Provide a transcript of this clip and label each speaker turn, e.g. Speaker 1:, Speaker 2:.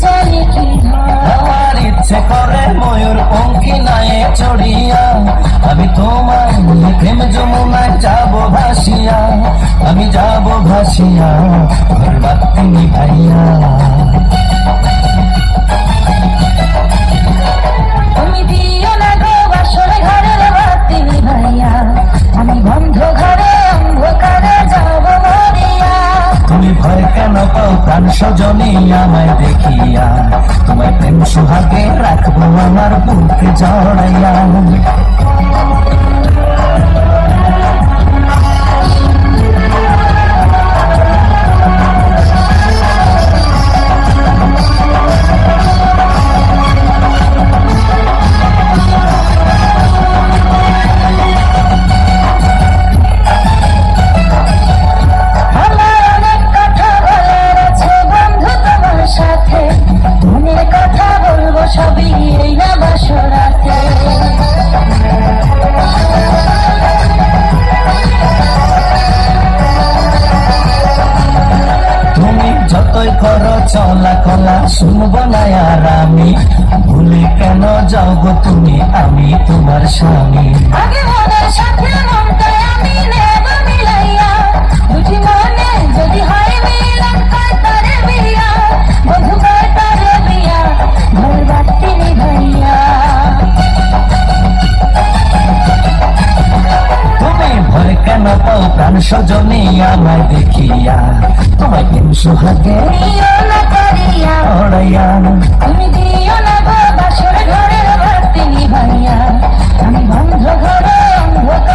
Speaker 1: জানি কি
Speaker 2: আমার ইচ্ছে করে ময়ূর পঙ্খী নায়ে চড়িয়া আমি তোমার প্রেম যমুনায় যাব ভাসিয়া, আমি যাব ভাসিয়া ঘর বাতি নিভাইয়া।
Speaker 1: তুমি দিও না গো বাসর ঘরের বাতি নিভাইয়া, আমি বন্ধ ঘরে অন্ধকারে যাব মরিয়া।
Speaker 2: তুমি ভয় কেন পাও প্রাণ সজনী আমায় দেখিয়া, তোমায় প্রেম সোহাগে রাখবো আমার বুকে জড়াইয়া।
Speaker 1: সবই এই না বাসরাতে,
Speaker 2: তুমি যতই করো চলা কলা শুনবো না আর আমি, ভুলে কেন যাও গো তুমি, আমি তোমার স্বামী।
Speaker 1: আগে মনের সাথে মনটা আমি নেব মিলাইয়া, দুটি মনে যদি হয় মিলন কয় তারে বিয়া, বধু কয় তারে বিয়া ঘর বাতি নিভাইয়া।
Speaker 2: তুমি ভয় কেন পাও প্রাণ সজনী আমায় দেখিয়া, তোমায় প্রেম সোহাগে
Speaker 1: নিও না করিয়া
Speaker 2: জড়াইয়া।
Speaker 1: তুমি